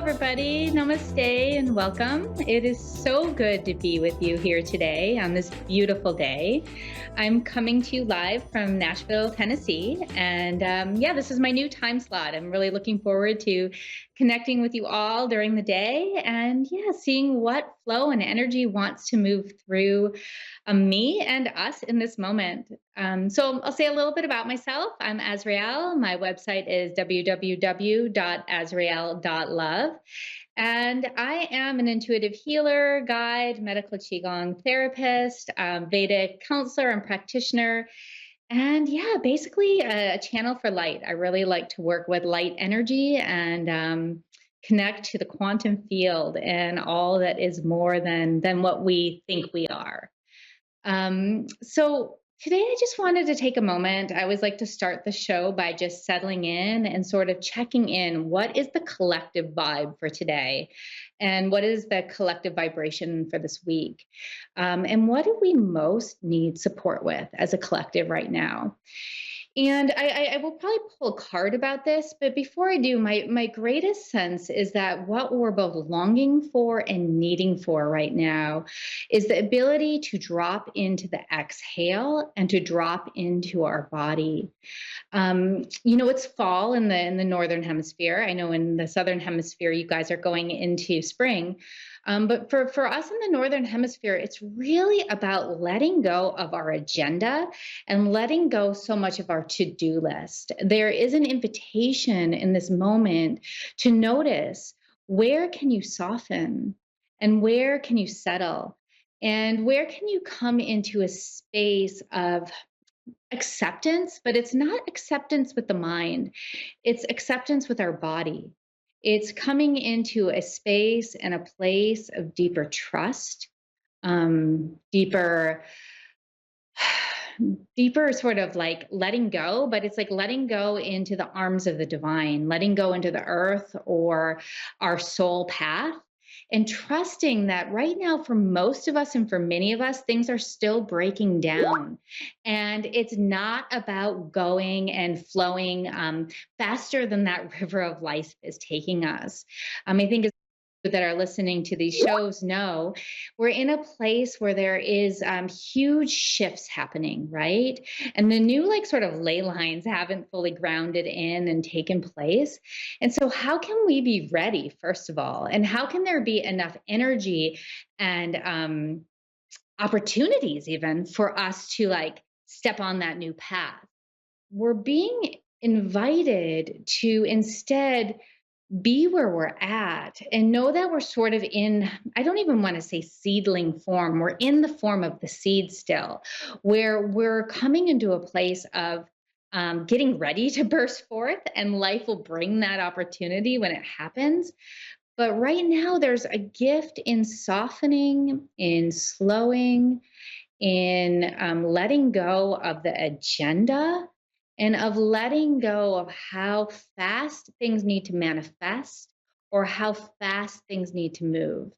everybody. Namaste and welcome. It is so good to be with you here today on this beautiful day. I'm coming to you live from Nashville, Tennessee. And this is my new time slot. I'm really looking forward to connecting with you all during the day and, seeing what flow and energy wants to move through me and us in this moment. So I'll say a little bit about myself. I'm Asrael. My website is www.asrael.love. And I am an intuitive healer, guide, medical Qigong therapist, Vedic counselor and practitioner. And basically a channel for light. I really like to work with light energy and connect to the quantum field and all that is more than what we think we are. So today I just wanted to take a moment. I always like to start the show by just settling in and sort of checking in. What is the collective vibe for today? And what is the collective vibration for this week? And what do we most need support with as a collective right now? And I will probably pull a card about this, but before I do, my greatest sense is that what we're both longing for and needing for right now is the ability to drop into the exhale and to drop into our body. It's fall in the northern hemisphere. I know in the southern hemisphere, you guys are going into spring. But for us in the northern hemisphere, it's really about letting go of our agenda and letting go so much of our to-do list. There is an invitation in this moment to notice, where can you soften and where can you settle and where can you come into a space of acceptance, but it's not acceptance with the mind, it's acceptance with our body. It's coming into a space and a place of deeper trust, deeper deeper sort of like letting go, but it's like letting go into the arms of the divine, letting go into the earth or our soul path, and trusting that right now, for most of us and for many of us, things are still breaking down. And it's not about going and flowing faster than that river of life is taking us. I think that are listening to these shows know we're in a place where there is huge shifts happening, right? And the new like sort of ley lines haven't fully grounded in and taken place. And so how can we be ready, first of all? And how can there be enough energy and opportunities even for us to like step on that new path? We're being invited to instead be where we're at and know that we're sort of in, I don't even want to say seedling form. We're in the form of the seed still, where we're coming into a place of getting ready to burst forth, and life will bring that opportunity when it happens. But right now, there's a gift in softening, in slowing, in letting go of the agenda and of letting go of how fast things need to manifest or how fast things need to move.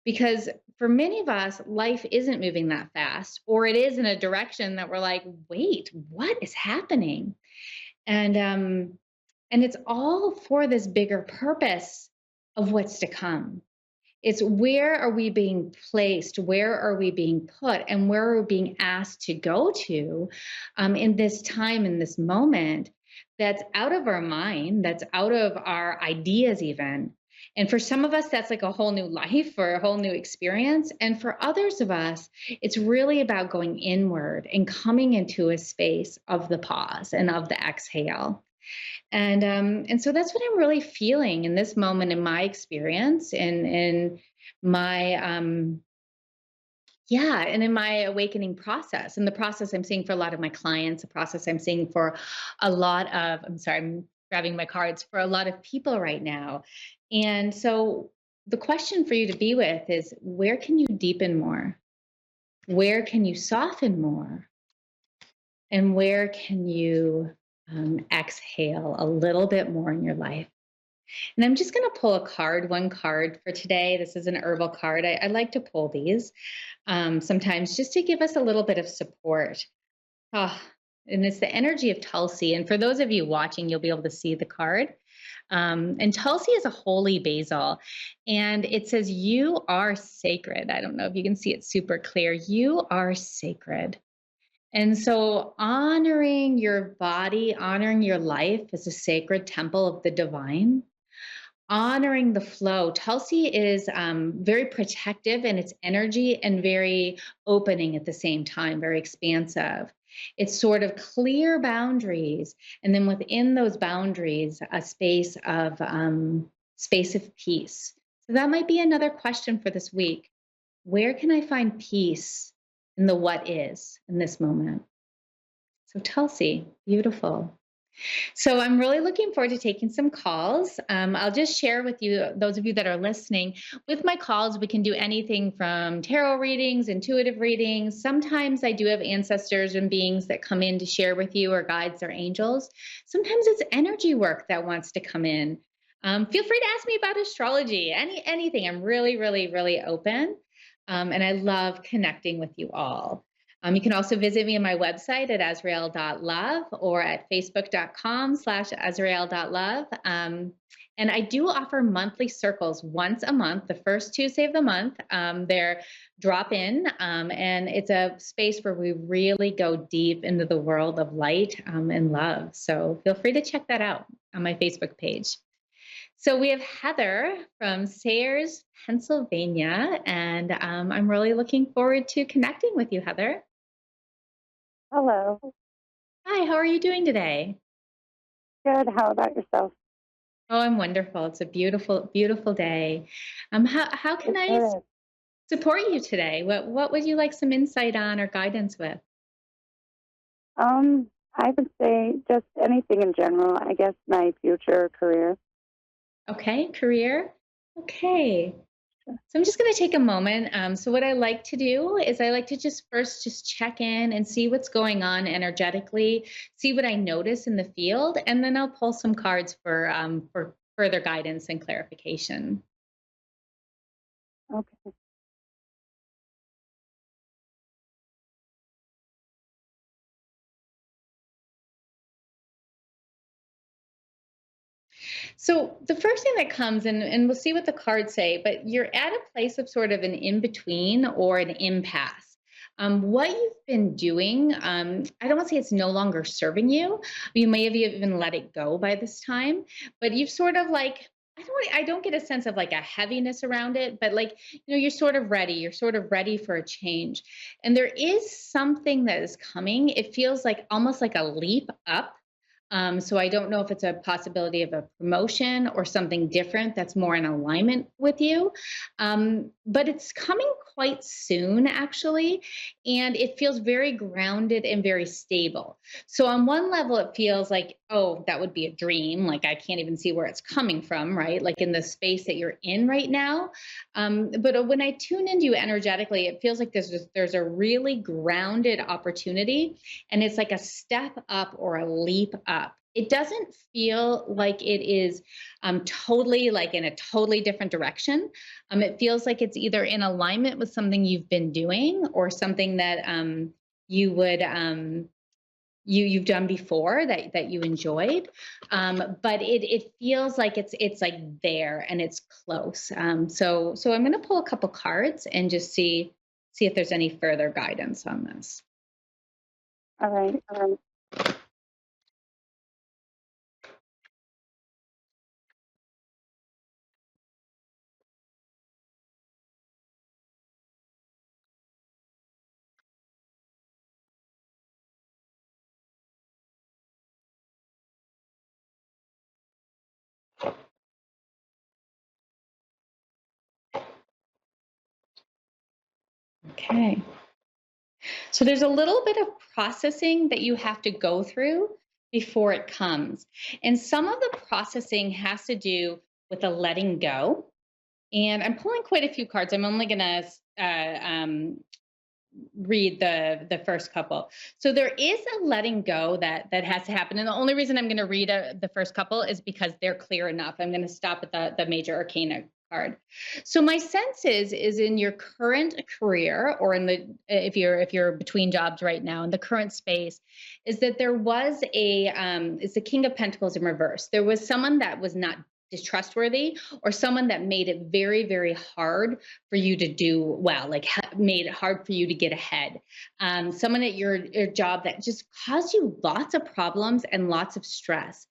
Because for many of us, life isn't moving that fast, or it is in a direction that we're like, wait, what is happening? And it's all for this bigger purpose of what's to come. It's where are we being placed? Where are we being put? And where are we being asked to go to in this time, in this moment that's out of our mind, that's out of our ideas, even. And for some of us, that's like a whole new life or a whole new experience. And for others of us, it's really about going inward and coming into a space of the pause and of the exhale. And so that's what I'm really feeling in this moment in my experience and in my and in my awakening process. And the process I'm seeing for a lot of my clients, the process I'm seeing for a lot of, I'm sorry, I'm grabbing my cards, for a lot of people right now. And so the question for you to be with is, where can you deepen more? Where can you soften more? And where can you exhale a little bit more in your life? And I'm just going to pull a card, one card for today. This is an herbal card. I like to pull these sometimes just to give us a little bit of support. Ah, and it's the energy of Tulsi. And for those of you watching, you'll be able to see the card. And Tulsi is a holy basil. And it says, "You are sacred." I don't know if you can see it super clear. You are sacred. And so, honoring your body, honoring your life as a sacred temple of the divine, honoring the flow. Tulsi is very protective in its energy and very opening at the same time, very expansive. It's sort of clear boundaries, and then within those boundaries, a space of peace. So that might be another question for this week. Where can I find peace in the what is in this moment? So Tulsi, beautiful. So I'm really looking forward to taking some calls. I'll just share with you, those of you that are listening, with my calls, we can do anything from tarot readings, intuitive readings. Sometimes I do have ancestors and beings that come in to share with you, or guides or angels. Sometimes it's energy work that wants to come in. Feel free to ask me about astrology, anything. I'm really, really, really open. And I love connecting with you all. You can also visit me on my website at asrael.love or at facebook.com/asrael.love. And I do offer monthly circles once a month, the first Tuesday of the month. They're drop in, and it's a space where we really go deep into the world of light and love. So feel free to check that out on my Facebook page. So we have Heather from Sayers, Pennsylvania, and I'm really looking forward to connecting with you, Heather. Hello. Hi, how are you doing today? Good. How about yourself? Oh, I'm wonderful. It's a beautiful, beautiful day. How can It I is. support you today? What would you like some insight on or guidance with? I would say just anything in general. I guess my future career. Okay, career. Okay. So I'm just going to take a moment. So what I like to do is I like to just first just check in and see what's going on energetically, see what I notice in the field, and then I'll pull some cards for further guidance and clarification. Okay. So the first thing that comes, and we'll see what the cards say, but you're at a place of sort of an in between or an impasse. What you've been doing, I don't want to say it's no longer serving you. You may have even let it go by this time, but you've sort of like, I don't get a sense of like a heaviness around it, but like, you're sort of ready. You're sort of ready for a change. And there is something that is coming. It feels like almost like a leap up. So I don't know if it's a possibility of a promotion or something different that's more in alignment with you. But it's coming quite soon, actually. And it feels very grounded and very stable. So on one level, it feels like, oh, that would be a dream. Like I can't even see where it's coming from, right? Like in the space that you're in right now. But when I tune into you energetically, it feels like there's a really grounded opportunity, and it's like a step up or a leap up. It doesn't feel like it is totally like in a totally different direction. It feels like it's either in alignment with something you've been doing or something that you would you've done before that you enjoyed, but it feels like it's like there and it's close. So I'm going to pull a couple cards and just see if there's any further guidance on this. All right. Okay. So there's a little bit of processing that you have to go through before it comes. And some of the processing has to do with the letting go. And I'm pulling quite a few cards. I'm only going to read the first couple. So there is a letting go that has to happen. And the only reason I'm going to read the first couple is because they're clear enough. I'm going to stop at the major arcana card. So my sense is in your current career, or in the if you're between jobs right now in the current space, is that there was a it's the King of Pentacles in reverse. There was someone that was not distrustworthy, or someone that made it very, very hard for you to do well, like made it hard for you to get ahead. Someone at your job that just caused you lots of problems and lots of stress.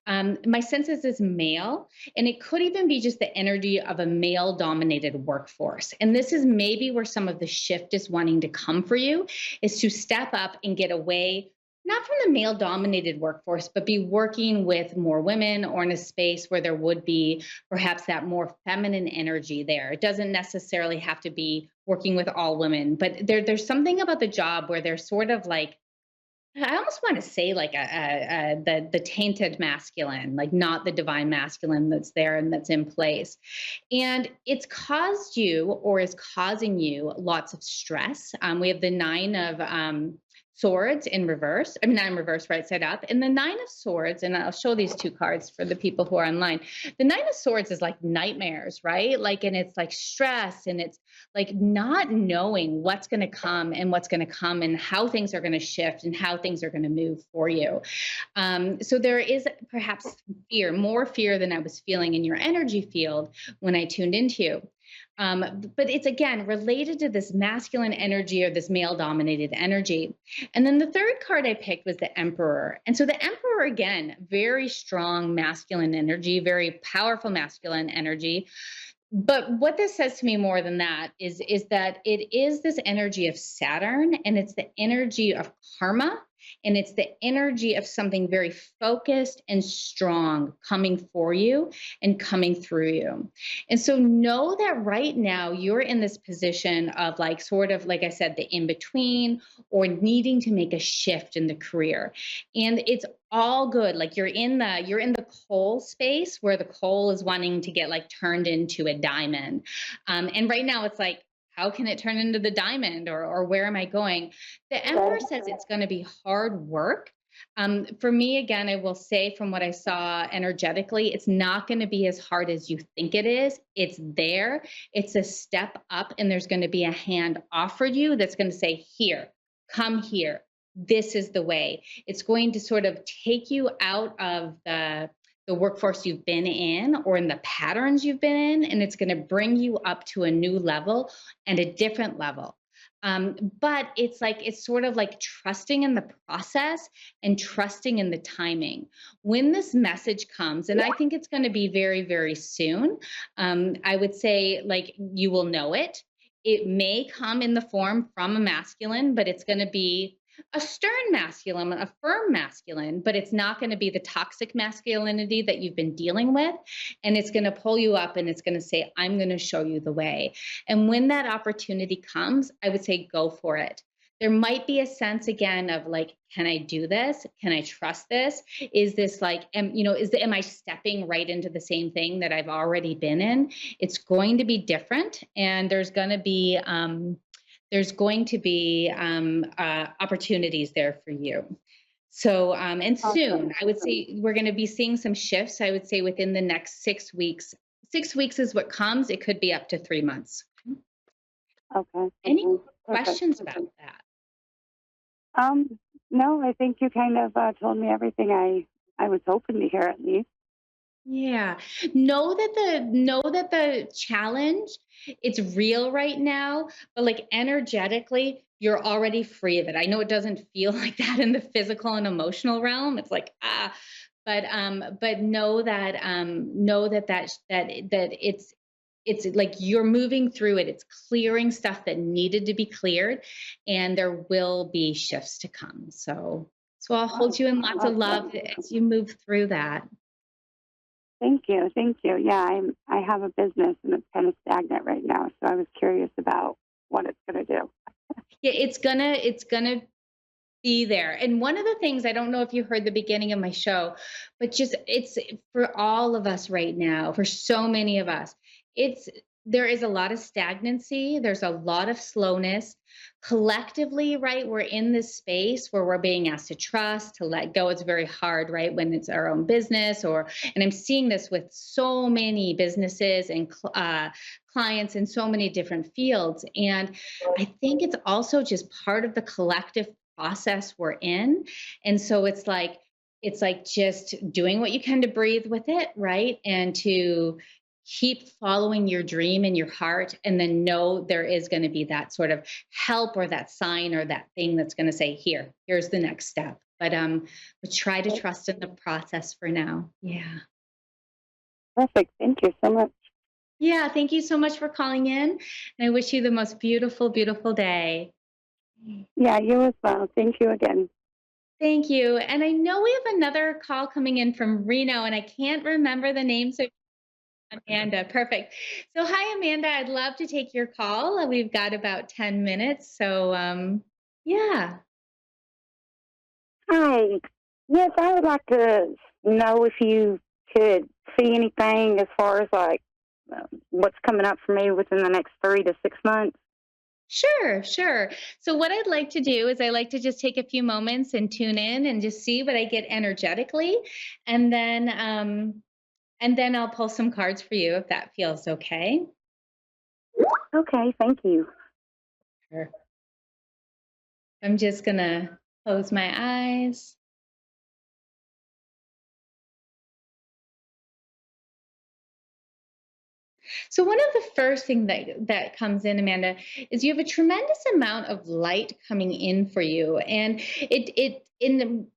My sense is male, and it could even be just the energy of a male dominated workforce. And this is maybe where some of the shift is wanting to come for you, is to step up and get away, not from the male dominated workforce, but be working with more women, or in a space where there would be perhaps that more feminine energy there. It doesn't necessarily have to be working with all women, but there's something about the job where they're sort of like, I almost want to say like the tainted masculine, like not the divine masculine that's there and that's in place. And it's caused you, or is causing you, lots of stress. We have the nine of swords in reverse. I mean, not in reverse, right side up. And the nine of swords, and I'll show these two cards for the people who are online. The nine of swords is like nightmares, right? Like, and it's like stress, and it's like not knowing what's going to come and what's going to come, and how things are going to shift and how things are going to move for you. So there is perhaps fear, more fear than I was feeling in your energy field when I tuned into you. But it's again related to this masculine energy, or this male dominated energy. And then the third card I picked was the Emperor. And so the Emperor, again, very strong masculine energy, very powerful masculine energy. But what this says to me more than that is that it is this energy of Saturn, and it's the energy of karma, and it's the energy of something very focused and strong coming for you and coming through you. And so know that right now you're in this position of, like, sort of like I said, the in between, or needing to make a shift in the career. And it's all good. Like, you're in the coal space, where the coal is wanting to get like turned into a diamond. And right now it's like, how can it turn into the diamond, or where am I going? The Emperor says it's going to be hard work. For me, again, I will say, from what I saw energetically, it's not going to be as hard as you think it is. It's there. It's a step up, and there's going to be a hand offered you that's going to say, here, come here. This is the way. It's going to sort of take you out of the workforce you've been in, or in the patterns you've been in, and it's going to bring you up to a new level and a different level. But it's sort of like trusting in the process and trusting in the timing. When this message comes, and I think it's going to be very, very soon, I would say, like, you will know it. It may come in the form from a masculine, but it's going to be a stern masculine, a firm masculine, but it's not going to be the toxic masculinity that you've been dealing with. And it's going to pull you up, and it's going to say, I'm going to show you the way. And when that opportunity comes, I would say, go for it. There might be a sense again of like, can I do this? Can I trust this? Is this like, am I stepping right into the same thing that I've already been in? It's going to be different, and there's going to be opportunities there for you. So, and soon, I would say we're going to be seeing some shifts. I would say within the next 6 weeks. 6 weeks is what comes. It could be up to 3 months. Okay. Any Okay. questions about that? Um, no, I think you kind of told me everything I was hoping to hear, at least. Yeah. Know that the challenge, it's real right now, but like energetically, you're already free of it. I know it doesn't feel like that in the physical and emotional realm. It's like, but know that it's like you're moving through it. It's clearing stuff that needed to be cleared, and there will be shifts to come. So I'll hold you in lots of love as you move through that. Thank you. Thank you. Yeah, I have a business, and it's kind of stagnant right now, so I was curious about what it's going to do. Yeah, it's gonna be there. And one of the things, I don't know if you heard the beginning of my show, but just it's for all of us right now, for so many of us, it's there is a lot of stagnancy, there's a lot of slowness. Collectively, right, we're in this space where we're being asked to trust, to let go. It's very hard, right, when it's our own business, or and I'm seeing this with so many businesses and clients in so many different fields. And I think it's also just part of the collective process we're in. And so it's like just doing what you can to breathe with it, right? And to keep following your dream in your heart, and then know there is going to be that sort of help or that sign or that thing that's going to say, here's the next step. But try to trust in the process for now. Yeah. Perfect. Thank you so much. Yeah, thank you so much for calling in, and I wish you the most beautiful, beautiful day. Yeah, you as well. Thank you again. Thank you. And I know we have another call coming in from Reno, and I can't remember the name. So, Amanda, perfect. So, hi, Amanda. I'd love to take your call. We've got about 10 minutes. So, yeah. Hi. Yes, I would like to know if you could see anything as far as like what's coming up for me within the next 3 to 6 months. Sure, sure. So what I'd like to do is I like to just take a few moments and tune in and just see what I get energetically, and then I'll pull some cards for you if that feels okay. Okay, thank you. Sure. I'm just gonna close my eyes. So one of the first thing that comes in, Amanda, is you have a tremendous amount of light coming in for you, and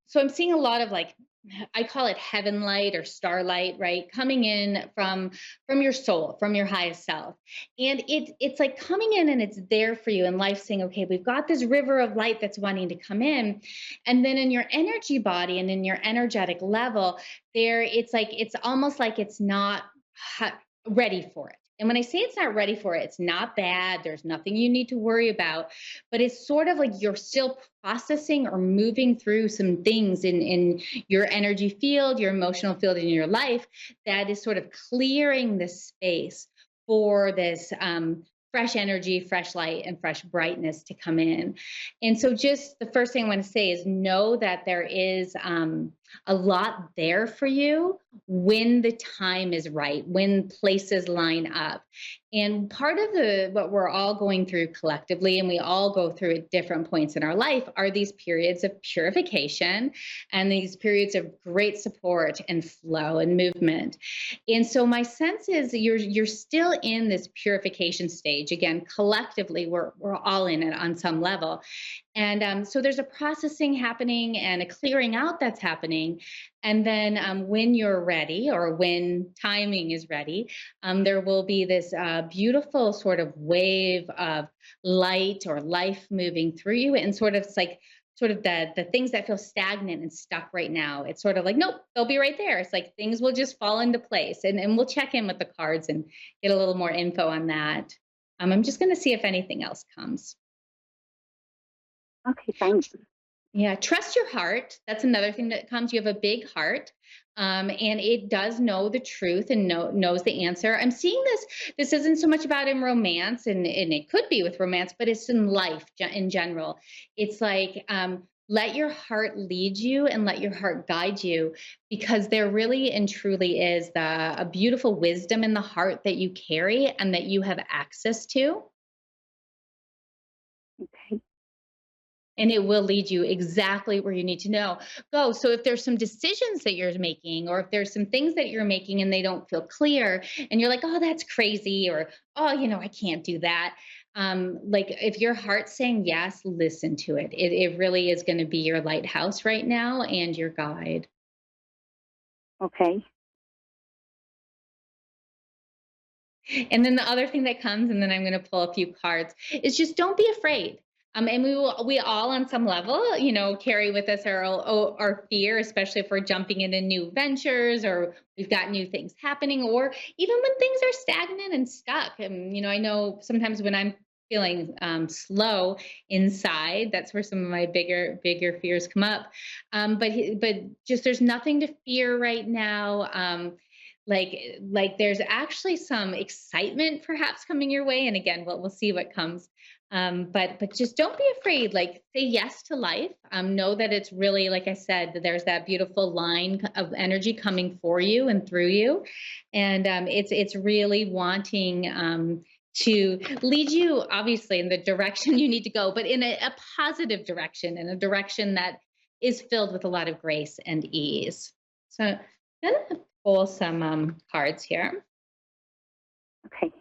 so I'm seeing a lot of like, I call it heaven light or starlight, right? Coming in from your soul, from your highest self. And it's like coming in and it's there for you, and life saying, okay, we've got this river of light that's wanting to come in. And then in your energy body and in your energetic level, there it's almost like it's not ready for it. And when I say it's not ready for it, it's not bad. There's nothing you need to worry about, but it's sort of like you're still processing or moving through some things in your energy field, your emotional field in your life, that is sort of clearing the space for this fresh energy, fresh light, and fresh brightness to come in. And so, just the first thing I want to say is know that there is a lot there for you when the time is right, when places line up. And part of the what we're all going through collectively, and we all go through at different points in our life, are these periods of purification and these periods of great support and flow and movement. And so my sense is you're still in this purification stage. Again, collectively, we're all in it on some level. And so there's a processing happening and a clearing out that's happening. And then when you're ready, or when timing is ready, there will be this beautiful sort of wave of light or life moving through you. And sort of, it's like, sort of the things that feel stagnant and stuck right now. It's sort of like, nope, they'll be right there. It's like things will just fall into place. And we'll check in with the cards and get a little more info on that. I'm just going to see if anything else comes. Okay, thanks. Yeah, trust your heart. That's another thing that comes. You have a big heart, and it does know the truth and knows the answer. I'm seeing this. This isn't so much about in romance, and it could be with romance, but it's in life in general. It's like let your heart lead you and let your heart guide you, because there really and truly is a beautiful wisdom in the heart that you carry and that you have access to. Okay. And it will lead you exactly where you need to go. So if there's some decisions that you're making, or if there's some things that you're making and they don't feel clear, and you're like, oh, that's crazy, or oh, I can't do that. Like, if your heart's saying yes, listen to it. It really is going to be your lighthouse right now and your guide. Okay. And then the other thing that comes, and then I'm going to pull a few cards, is just don't be afraid. And we all on some level, carry with us our fear, especially if we're jumping into new ventures, or we've got new things happening, or even when things are stagnant and stuck. And I know sometimes when I'm feeling slow inside, that's where some of my bigger fears come up. But just there's nothing to fear right now. like there's actually some excitement perhaps coming your way, and again we'll see what comes. But just don't be afraid, like say yes to life. Know that it's really, like I said, that there's that beautiful line of energy coming for you and through you, and it's really wanting to lead you obviously in the direction you need to go, but in a positive direction, in a direction that is filled with a lot of grace and ease. So I'm gonna pull some cards here. Okay.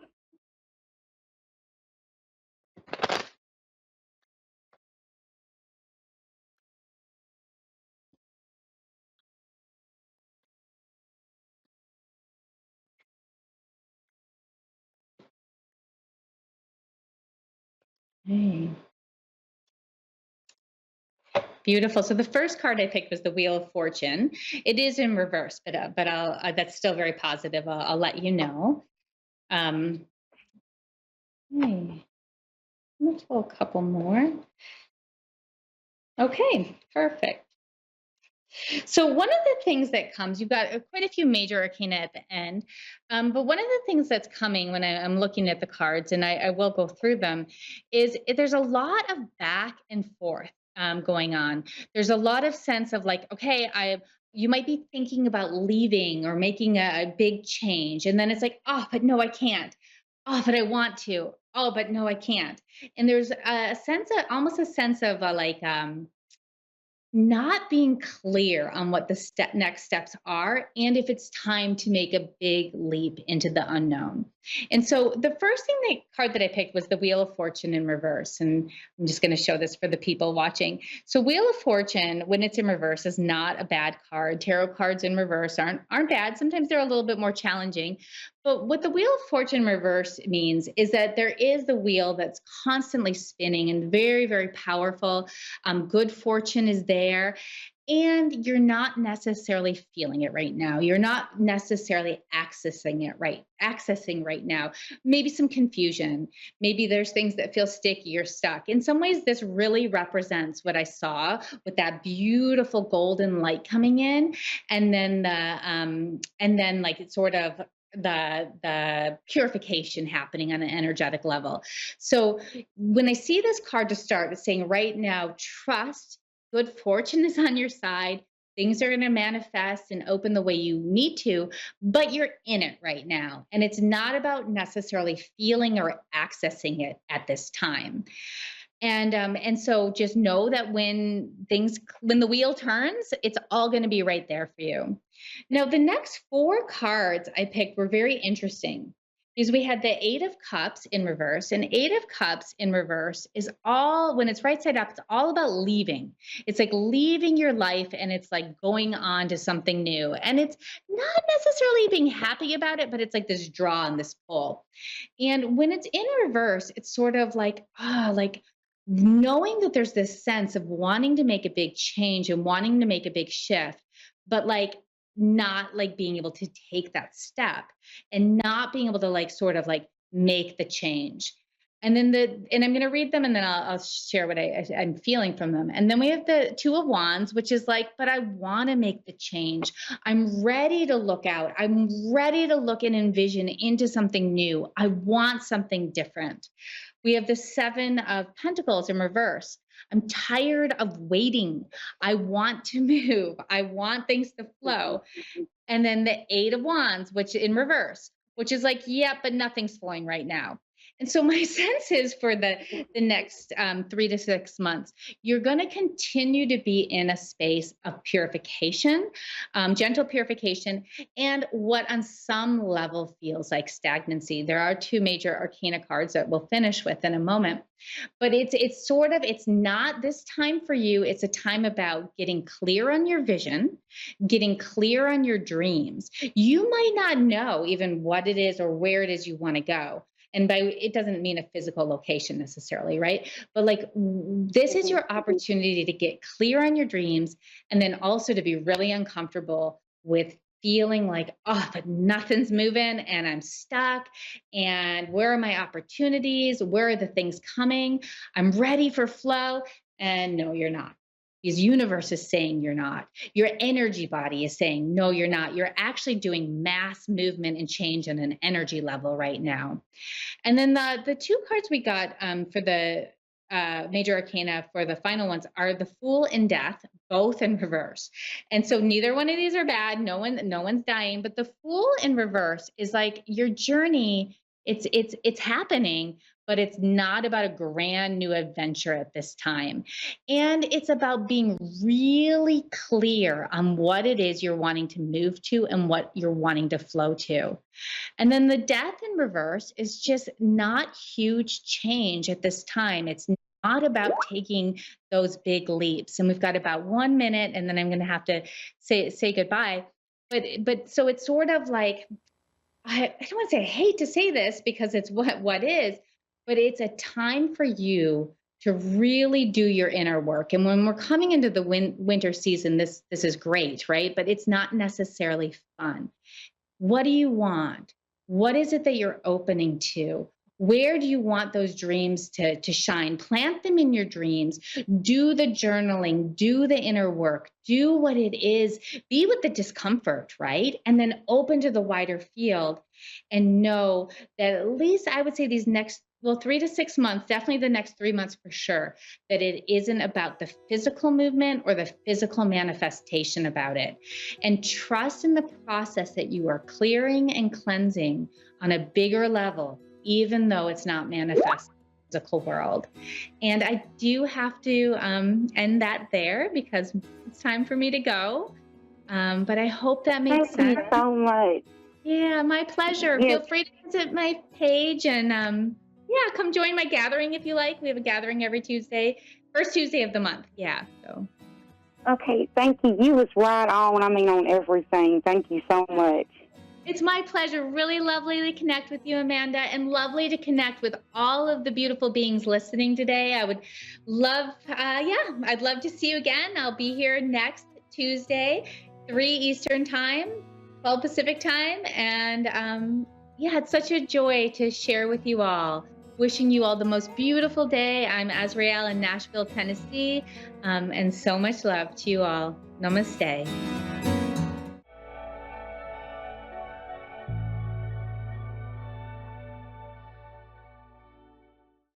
Hey. Beautiful. So the first card I picked was the Wheel of Fortune. It is in reverse, but I'll that's still very positive. I'll let you know. Um, hey, let's pull a couple more. Okay, perfect. So one of the things that comes, you've got quite a few major arcana at the end, but one of the things that's coming when I'm looking at the cards, and I will go through them, is there's a lot of back and forth going on. There's a lot of sense of like, okay, you might be thinking about leaving or making a big change, and then it's like, oh, but no, I can't. Oh, but I want to. Oh, but no, I can't. And there's a sense of almost a sense of like not being clear on what the next steps are and if it's time to make a big leap into the unknown. And so the first thing card that I picked was the Wheel of Fortune in reverse, and I'm just going to show this for the people watching. So Wheel of Fortune when it's in reverse is not a bad card. Tarot cards in reverse aren't bad. Sometimes they're a little bit more challenging. But what the Wheel of Fortune reverse means is that there is the wheel that's constantly spinning and very, very powerful. Good fortune is there, and you're not necessarily feeling it right now. You're not necessarily accessing right now. Maybe some confusion. Maybe there's things that feel sticky or stuck. In some ways, this really represents what I saw with that beautiful golden light coming in, and then like it's sort of the purification happening on an energetic level. So when I see this card to start, it's saying right now, trust, good fortune is on your side. Things are going to manifest and open the way you need to, but you're in it right now. And it's not about necessarily feeling or accessing it at this time. And so just know that when the wheel turns, it's all going to be right there for you. Now, the next four cards I picked were very interesting because we had the Eight of Cups in reverse, and Eight of Cups in reverse is all, when it's right side up, it's all about leaving. It's like leaving your life and it's like going on to something new. And it's not necessarily being happy about it, but it's like this draw and this pull. And when it's in reverse, it's sort of like, like knowing that there's this sense of wanting to make a big change and wanting to make a big shift, but like not like being able to take that step and not being able to like sort of like make the change. And I'm going to read them and then I'll share what I'm feeling from them. And then we have the Two of Wands, which is like, but I want to make the change. I'm ready to look out. I'm ready to look and envision into something new. I want something different. We have the Seven of Pentacles in reverse. I'm tired of waiting. I want to move. I want things to flow. And then the Eight of Wands, which in reverse, which is like, yeah, but nothing's flowing right now. And so my sense is for the next 3 to 6 months, you're going to continue to be in a space of purification, gentle purification, and what on some level feels like stagnancy. There are two major arcana cards that we'll finish with in a moment. But it's sort of, it's not this time for you. It's a time about getting clear on your vision, getting clear on your dreams. You might not know even what it is or where it is you want to go. And by it doesn't mean a physical location necessarily, right? But like this is your opportunity to get clear on your dreams and then also to be really uncomfortable with feeling like, oh, but nothing's moving and I'm stuck. And where are my opportunities? Where are the things coming? I'm ready for flow. And no, you're not. because universe is saying you're not. Your energy body is saying, no, you're not. You're actually doing mass movement and change on an energy level right now. And then the two cards we got for the major arcana for the final ones are the Fool and Death, both in reverse. And so neither one of these are bad. No one's dying. But the Fool in reverse is like your journey. It's happening, but it's not about a grand new adventure at this time. And it's about being really clear on what it is you're wanting to move to and what you're wanting to flow to. And then the Death in reverse is just not huge change at this time. It's not about taking those big leaps. And we've got about 1 minute, and then I'm going to have to say goodbye. But so it's sort of like, I don't want to say, I hate to say this because it's what is, but it's a time for you to really do your inner work. And when we're coming into the winter season, this is great, right? But it's not necessarily fun. What do you want? What is it that you're opening to? Where do you want those dreams to shine? Plant them in your dreams. Do the journaling, do the inner work, do what it is, be with the discomfort, right? And then open to the wider field and know that at least I would say these next, well, 3 to 6 months, definitely the next 3 months for sure, that it isn't about the physical movement or the physical manifestation about it. And trust in the process that you are clearing and cleansing on a bigger level, even though it's not manifest in the physical world. And I do have to end that there because it's time for me to go. But I hope that makes sense. Thank you so much. Yeah, my pleasure. Yes. Feel free to visit my page and yeah, come join my gathering if you like. We have a gathering every Tuesday, first Tuesday of the month. Yeah. So. Okay, thank you. You was right on. I mean, on everything. Thank you so much. It's my pleasure. Really lovely to connect with you, Amanda, and lovely to connect with all of the beautiful beings listening today. I would love, I'd love to see you again. I'll be here next Tuesday, 3 Eastern time, 12 Pacific time. And yeah, it's such a joy to share with you all. Wishing you all the most beautiful day. I'm Asrael in Nashville, Tennessee, and so much love to you all. Namaste.